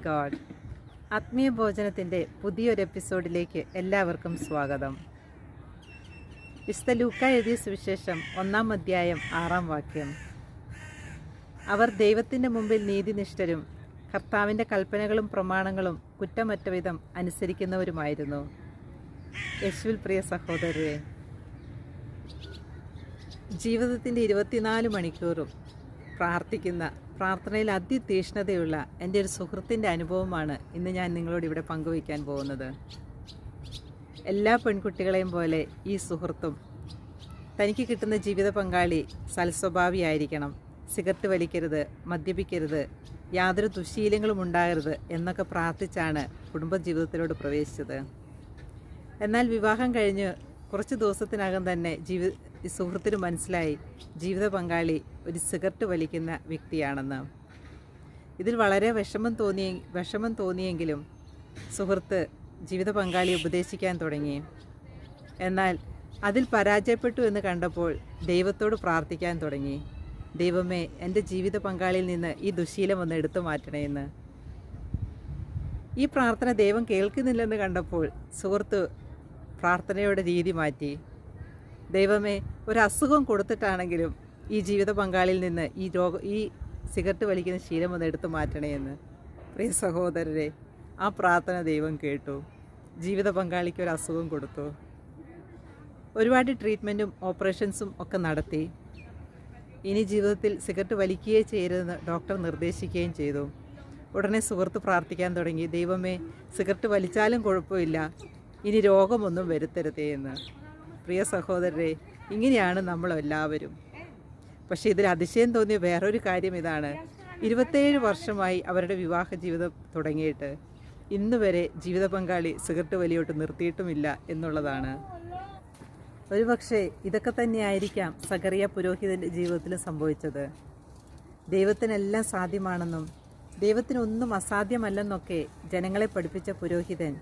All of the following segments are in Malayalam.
ഗോഡ്. ആത്മീയ ഭോജനത്തിൻ്റെ പുതിയൊരു എപ്പിസോഡിലേക്ക് എല്ലാവർക്കും സ്വാഗതം. വിശുദ്ധ ലൂക്കാ എഴുതിയ സുവിശേഷം 1-ാം അധ്യായം 6-ാം വാക്യം. അവർ ദൈവത്തിൻ്റെ മുമ്പിൽ നീതിനിഷ്ഠരും കർത്താവിൻ്റെ കൽപ്പനകളും പ്രമാണങ്ങളും കുറ്റമറ്റ വിധം അനുസരിക്കുന്നവരുമായിരുന്നു. യേശുവിൽ പ്രിയ സഹോദരരെ, ജീവിതത്തിൻ്റെ 24 മണിക്കൂറും പ്രാർത്ഥനയിൽ അതിതീഷ്ണതയുള്ള എൻ്റെ ഒരു സുഹൃത്തിൻ്റെ അനുഭവമാണ് ഇന്ന് ഞാൻ നിങ്ങളോട് ഇവിടെ പങ്കുവയ്ക്കാൻ പോകുന്നത്. എല്ലാ പെൺകുട്ടികളെയും പോലെ ഈ സുഹൃത്തും തനിക്ക് കിട്ടുന്ന ജീവിത പങ്കാളി സൽസ്വഭാവിയായിരിക്കണം, സിഗരറ്റ് വലിക്കരുത്, മദ്യപിക്കരുത്, യാതൊരു ദുശ്ശീലങ്ങളും ഉണ്ടാകരുത് എന്നൊക്കെ പ്രാർത്ഥിച്ചാണ് കുടുംബജീവിതത്തിലോട്ട് പ്രവേശിച്ചത്. എന്നാൽ വിവാഹം കഴിഞ്ഞ് കുറച്ച് ദിവസത്തിനകം തന്നെ ഈ സുഹൃത്തിന് മനസ്സിലായി ജീവിത പങ്കാളി ഒരു സിഗരറ്റ് വലിക്കുന്ന വ്യക്തിയാണെന്ന്. ഇതിൽ വളരെ വിഷമം തോന്നിയെങ്കിലും സുഹൃത്ത് ജീവിത പങ്കാളിയെ ഉപദേശിക്കാൻ തുടങ്ങി. എന്നാൽ അതിൽ പരാജയപ്പെട്ടു എന്ന് കണ്ടപ്പോൾ ദൈവത്തോട് പ്രാർത്ഥിക്കാൻ തുടങ്ങി. ദൈവമേ, എൻ്റെ ജീവിത പങ്കാളിയിൽ നിന്ന് ഈ ദുശ്ശീലം ഒന്ന് എടുത്തു മാറ്റണമെന്ന്. ഈ പ്രാർത്ഥന ദൈവം കേൾക്കുന്നില്ലെന്ന് കണ്ടപ്പോൾ സുഹൃത്ത് പ്രാർത്ഥനയുടെ രീതി മാറ്റി. ദൈവമേ, ഒരു അസുഖം കൊടുത്തിട്ടാണെങ്കിലും ഈ ജീവിത പങ്കാളിയിൽ നിന്ന് ഈ സിഗരറ്റ് വലിക്കുന്ന ശീലം ഒന്ന് എടുത്തു മാറ്റണമെന്ന്. പ്രിയ സഹോദരരെ, ആ പ്രാർത്ഥന ദൈവം കേട്ടു. ജീവിത പങ്കാളിക്ക് ഒരു അസുഖം കൊടുത്തു. ഒരുപാട് ട്രീറ്റ്മെൻറ്റും ഓപ്പറേഷൻസും ഒക്കെ നടത്തി. ഇനി ജീവിതത്തിൽ സിഗരറ്റ് വലിക്കുകയേ ചെയ്യരുതെന്ന് ഡോക്ടർ നിർദ്ദേശിക്കുകയും ചെയ്തു. ഉടനെ സുഹൃത്ത് പ്രാർത്ഥിക്കാൻ തുടങ്ങി, ദൈവമേ, സിഗരറ്റ് വലിച്ചാലും കുഴപ്പമില്ല, ഇനി രോഗമൊന്നും വരുത്തരുതേ എന്ന്. പ്രിയ സഹോദരരെ, ഇങ്ങനെയാണ് നമ്മളെല്ലാവരും. പക്ഷേ ഇതിൽ അതിശയം തോന്നിയ വേറൊരു കാര്യം ഇതാണ്. 27 വർഷമായി അവരുടെ വിവാഹ ജീവിതം തുടങ്ങിയിട്ട് ഇന്ന് വരെ ജീവിത പങ്കാളി സിഗരറ്റ് വലിയോട്ട് നിർത്തിയിട്ടുമില്ല എന്നുള്ളതാണ്. ഒരുപക്ഷെ ഇതൊക്കെ തന്നെയായിരിക്കാം സഖറിയ പുരോഹിതൻ്റെ ജീവിതത്തിൽ സംഭവിച്ചത്. ദൈവത്തിനെല്ലാം സാധ്യമാണെന്നും ദൈവത്തിനൊന്നും അസാധ്യമല്ലെന്നൊക്കെ ജനങ്ങളെ പഠിപ്പിച്ച പുരോഹിതൻ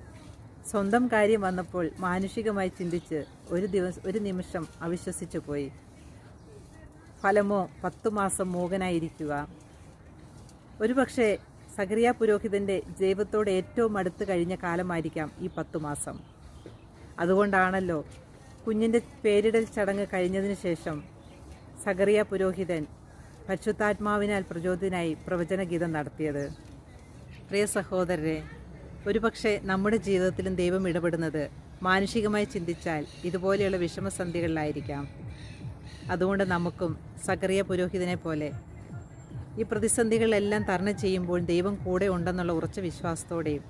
സ്വന്തം കാര്യം വന്നപ്പോൾ മാനുഷികമായി ചിന്തിച്ച് ഒരു നിമിഷം അവിശ്വസിച്ചു പോയി. ഫലമോ 10 മാസം മൂകനായിരിക്കുക. ഒരുപക്ഷെ സഖറിയ പുരോഹിതൻ്റെ ദൈവത്തോട് ഏറ്റവും അടുത്ത് കഴിഞ്ഞ കാലമായിരിക്കാം ഈ 10 മാസം. അതുകൊണ്ടാണല്ലോ കുഞ്ഞിൻ്റെ പേരിടൽ ചടങ്ങ് കഴിഞ്ഞതിന് ശേഷം സഖറിയ പുരോഹിതൻ പരിശുദ്ധാത്മാവിനാൽ പ്രചോദിതനായി പ്രവചനഗീതം നടത്തിയത്. പ്രിയ സഹോദരരെ, ഒരുപക്ഷെ നമ്മുടെ ജീവിതത്തിലും ദൈവം ഇടപെടുന്നത് മാനുഷികമായി ചിന്തിച്ചാൽ ഇതുപോലെയുള്ള വിഷമസന്ധികളിലായിരിക്കാം. അതുകൊണ്ട് നമുക്കും സഖറിയ പുരോഹിതനെ പോലെ ഈ പ്രതിസന്ധികളെല്ലാം തരണം ചെയ്യുമ്പോൾ ദൈവം കൂടെ ഉണ്ടെന്നുള്ള ഉറച്ച വിശ്വാസത്തോടെയും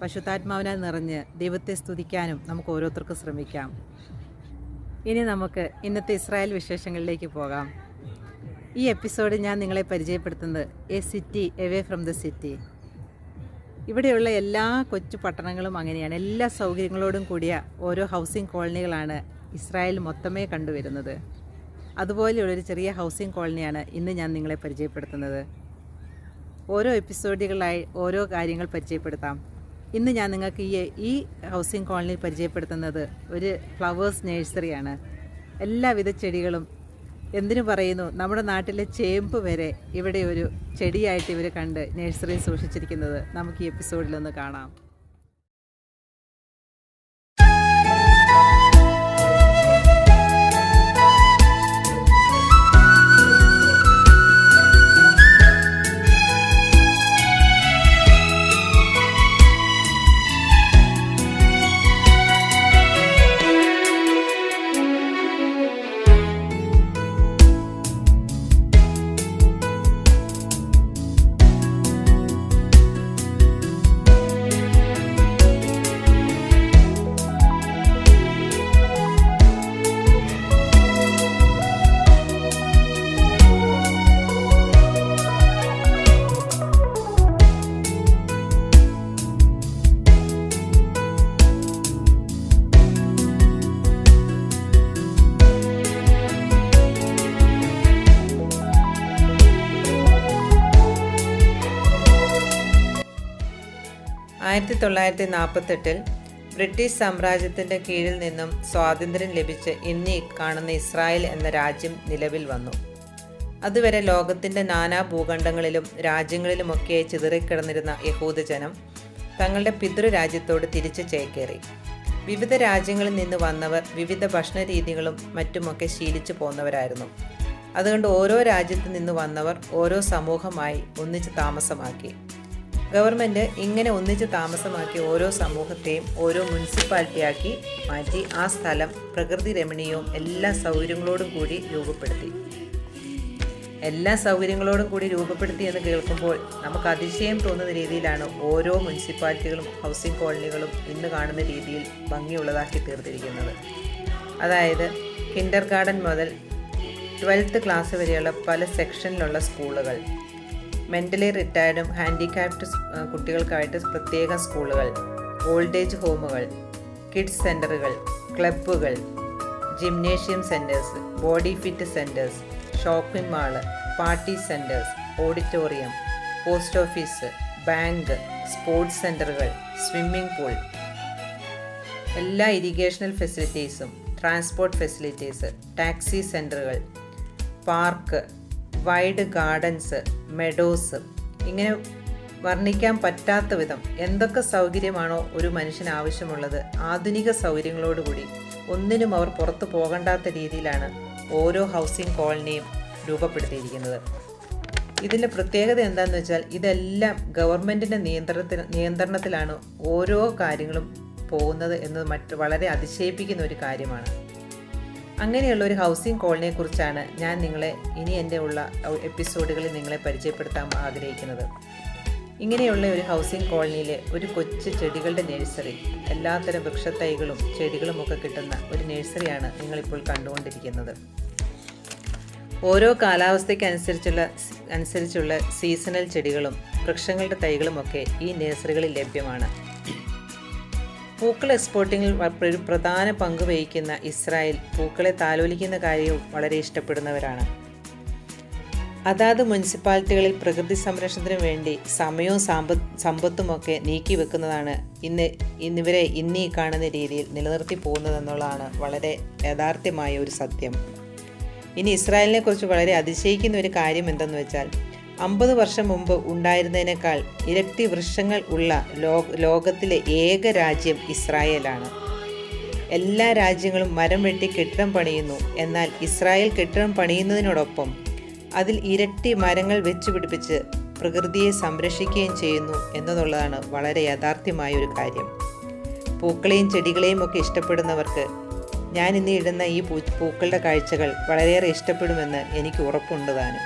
പരിശുദ്ധാത്മാവിനാൽ നിറഞ്ഞ് ദൈവത്തെ സ്തുതിക്കാനും നമുക്ക് ഓരോരുത്തർക്കും ശ്രമിക്കാം. ഇനി നമുക്ക് ഇന്നത്തെ ഇസ്രായേൽ വിശേഷങ്ങളിലേക്ക് പോകാം. ഈ എപ്പിസോഡിൽ ഞാൻ നിങ്ങളെ പരിചയപ്പെടുത്തുന്നത് A city away from the city. ഇവിടെയുള്ള എല്ലാ കൊച്ചു പട്ടണങ്ങളും അങ്ങനെയാണ്. എല്ലാ സൗകര്യങ്ങളോടും കൂടിയ ഓരോ ഹൗസിംഗ് കോളനികളാണ് ഇസ്രായേൽ മൊത്തമേ കണ്ടുവരുന്നത്. അതുപോലെയുള്ളൊരു ചെറിയ ഹൗസിംഗ് കോളനിയാണ് ഇന്ന് ഞാൻ നിങ്ങളെ പരിചയപ്പെടുത്തുന്നത്. ഓരോ എപ്പിസോഡുകളായി ഓരോ കാര്യങ്ങൾ പരിചയപ്പെടുത്താം. ഇന്ന് ഞാൻ നിങ്ങൾക്ക് ഈ ഹൗസിംഗ് കോളനി പരിചയപ്പെടുത്തുന്നത് ഒരു ഫ്ലവേഴ്സ് നഴ്സറിയാണ്. എല്ലാവിധ ചെടികളും, എന്തിനു പറയുന്നു, നമ്മുടെ നാട്ടിലെ ചേമ്പ് വരെ ഇവിടെ ഒരു ചെടിയായിട്ട് ഇവർ കണ്ട് നഴ്സറിയിൽ സൂക്ഷിച്ചിരിക്കുന്നത് നമുക്ക് ഈ എപ്പിസോഡിലൊന്ന് കാണാം. ആയിരത്തി 1948 ബ്രിട്ടീഷ് സാമ്രാജ്യത്തിൻ്റെ കീഴിൽ നിന്നും സ്വാതന്ത്ര്യം ലഭിച്ച് ഇന്ന് കാണുന്ന ഇസ്രായേൽ എന്ന രാജ്യം നിലവിൽ വന്നു. അതുവരെ ലോകത്തിൻ്റെ നാനാ ഭൂഖണ്ഡങ്ങളിലും രാജ്യങ്ങളിലുമൊക്കെ ചിതറിക്കിടന്നിരുന്ന യഹൂദജനം തങ്ങളുടെ പിതൃരാജ്യത്തോട് തിരിച്ചു ചേക്കേറി. വിവിധ രാജ്യങ്ങളിൽ നിന്ന് വന്നവർ വിവിധ ഭക്ഷണ രീതികളും മറ്റുമൊക്കെ ശീലിച്ചു പോന്നവരായിരുന്നു. അതുകൊണ്ട് ഓരോ രാജ്യത്തു നിന്ന് വന്നവർ ഓരോ സമൂഹമായി ഒന്നിച്ച് താമസമാക്കി. ഗവൺമെൻറ് ഇങ്ങനെ ഒന്നിച്ച് താമസമാക്കി ഓരോ സമൂഹത്തെയും ഓരോ മുനിസിപ്പാലിറ്റിയാക്കി മാറ്റി ആ സ്ഥലം പ്രകൃതി രമണീയവും എല്ലാ സൗകര്യങ്ങളോടും കൂടി രൂപപ്പെടുത്തി. എന്ന് കേൾക്കുമ്പോൾ നമുക്ക് അതിശയം തോന്നുന്ന രീതിയിലാണ് ഓരോ മുനിസിപ്പാലിറ്റികളും ഹൗസിംഗ് കോളനികളും ഇന്ന് കാണുന്ന രീതിയിൽ ഭംഗിയുള്ളതാക്കി തീർത്തിരിക്കുന്നത്. അതായത് കിൻഡർ ഗാർഡൻ മുതൽ 12th ക്ലാസ് വരെയുള്ള പല സെക്ഷനിലുള്ള സ്കൂളുകൾ, മെൻ്റലി റിട്ടയർഡും ഹാൻഡിക്യാപ്ഡ് കുട്ടികൾക്കായിട്ട് പ്രത്യേക സ്കൂളുകൾ, ഓൾഡ് ഏജ് ഹോമുകൾ, കിഡ്സ് സെൻ്ററുകൾ, ക്ലബ്ബുകൾ, gymnasium centres, body fit centres, shopping mall, party centres, auditorium, post office, bank, sports സെൻ്ററുകൾ, സ്വിമ്മിംഗ് പൂൾ, എല്ലാ ഇറിഗേഷണൽ ഫെസിലിറ്റീസും, ട്രാൻസ്പോർട്ട് ഫെസിലിറ്റീസ്, ടാക്സി സെൻ്ററുകൾ, പാർക്ക്, വൈഡ് ഗാർഡൻസ്, മെഡോസ്, ഇങ്ങനെ വർണ്ണിക്കാൻ പറ്റാത്ത വിധം എന്തൊക്കെ സൗകര്യമാണോ ഒരു മനുഷ്യന് ആവശ്യമുള്ളത് ആധുനിക സൗകര്യങ്ങളോടുകൂടി ഒന്നിനും അവർ പുറത്തു പോകണ്ടാത്ത രീതിയിലാണ് ഓരോ ഹൗസിംഗ് കോളനിയും രൂപപ്പെടുത്തിയിരിക്കുന്നത്. ഇതിൻ്റെ പ്രത്യേകത എന്താണെന്ന് വെച്ചാൽ ഇതെല്ലാം ഗവൺമെൻറ്റിൻ്റെ നിയന്ത്രണത്തിലാണ് ഓരോ കാര്യങ്ങളും പോകുന്നത് എന്നത് വളരെ അതിശയിപ്പിക്കുന്ന ഒരു കാര്യമാണ്. അങ്ങനെയുള്ള ഒരു ഹൗസിംഗ് കോളനിയെക്കുറിച്ചാണ് ഞാൻ നിങ്ങളെ എൻ്റെ ഉള്ള എപ്പിസോഡുകളിൽ നിങ്ങളെ പരിചയപ്പെടുത്താൻ ആഗ്രഹിക്കുന്നത്. ഇങ്ങനെയുള്ള ഒരു ഹൗസിംഗ് കോളനിയിൽ ഒരു കൊച്ചു ചെടികളുടെ നഴ്സറി, എല്ലാത്തരം വൃക്ഷത്തൈകളും ചെടികളും ഒക്കെ കിട്ടുന്ന ഒരു നഴ്സറിയാണ് നിങ്ങളിപ്പോൾ കണ്ടുകൊണ്ടിരിക്കുന്നത്. ഓരോ കാലാവസ്ഥയ്ക്കനുസരിച്ചുള്ള സീസണൽ ചെടികളും വൃക്ഷങ്ങളുടെ തൈകളുമൊക്കെ ഈ നഴ്സറികളിൽ ലഭ്യമാണ്. പൂക്കൾ എക്സ്പോർട്ടിങ്ങിൽ ഒരു പ്രധാന പങ്ക് വഹിക്കുന്ന ഇസ്രായേൽ പൂക്കളെ താലോലിക്കുന്ന കാര്യവും വളരെ ഇഷ്ടപ്പെടുന്നവരാണ്. അതാത് മുനിസിപ്പാലിറ്റികളിൽ പ്രകൃതി സംരക്ഷണത്തിനു വേണ്ടി സമയവും സമ്പത്തുമൊക്കെ നീക്കി വെക്കുന്നതാണ് ഇന്നിവരെ ഇന്നീ കാണുന്ന രീതിയിൽ നിലനിർത്തി പോകുന്നതെന്നുള്ളതാണ് വളരെ യാഥാർത്ഥ്യമായ ഒരു സത്യം. ഇനി ഇസ്രായേലിനെ കുറിച്ച് വളരെ അതിശയിക്കുന്ന ഒരു കാര്യം എന്തെന്ന് വെച്ചാൽ 50 വർഷം മുമ്പ് ഉണ്ടായിരുന്നതിനേക്കാൾ ഇരട്ടി വൃക്ഷങ്ങൾ ഉള്ള ലോകത്തിലെ ഏക രാജ്യം ഇസ്രായേലാണ്. എല്ലാ രാജ്യങ്ങളും മരം വെട്ടി കെട്ടിടം പണിയുന്നു. എന്നാൽ ഇസ്രായേൽ കെട്ടിടം പണിയുന്നതിനോടൊപ്പം അതിൽ ഇരട്ടി മരങ്ങൾ വെച്ചുപിടിപ്പിച്ച് പ്രകൃതിയെ സംരക്ഷിക്കുകയും ചെയ്യുന്നു എന്നതുള്ളതാണ് വളരെ യാഥാർത്ഥ്യമായ ഒരു കാര്യം. പൂക്കളെയും ചെടികളെയും ഒക്കെ ഇഷ്ടപ്പെടുന്നവർക്ക് ഞാൻ ഇന്ന് ഇടുന്ന ഈ പൂക്കളുടെ കാഴ്ചകൾ വളരെയേറെ ഇഷ്ടപ്പെടുമെന്ന് എനിക്ക് ഉറപ്പുണ്ട് താനും.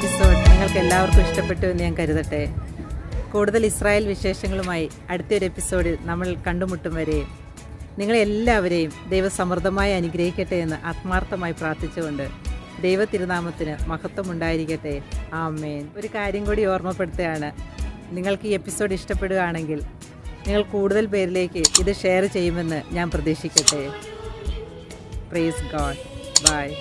എപ്പിസോഡ് നിങ്ങൾക്ക് എല്ലാവർക്കും ഇഷ്ടപ്പെട്ടു എന്ന് ഞാൻ കരുതട്ടെ. കൂടുതൽ ഇസ്രായേൽ വിശേഷങ്ങളുമായി അടുത്തൊരു എപ്പിസോഡിൽ നമ്മൾ കണ്ടുമുട്ടും വരെ നിങ്ങളെല്ലാവരെയും ദൈവസമൃദ്ധമായി അനുഗ്രഹിക്കട്ടെ എന്ന് ആത്മാർത്ഥമായി പ്രാർത്ഥിച്ചുകൊണ്ട് ദൈവ തിരുനാമത്തിന് മഹത്വമുണ്ടായിരിക്കട്ടെ. ആമേൻ. ഒരു കാര്യം കൂടി ഓർമ്മപ്പെടുത്തുകയാണ്. നിങ്ങൾക്ക് ഈ എപ്പിസോഡ് ഇഷ്ടപ്പെടുകയാണെങ്കിൽ നിങ്ങൾ കൂടുതൽ പേരിലേക്ക് ഇത് ഷെയർ ചെയ്യുമെന്ന് ഞാൻ പ്രതീക്ഷിക്കട്ടെ. Praise God. ബൈ.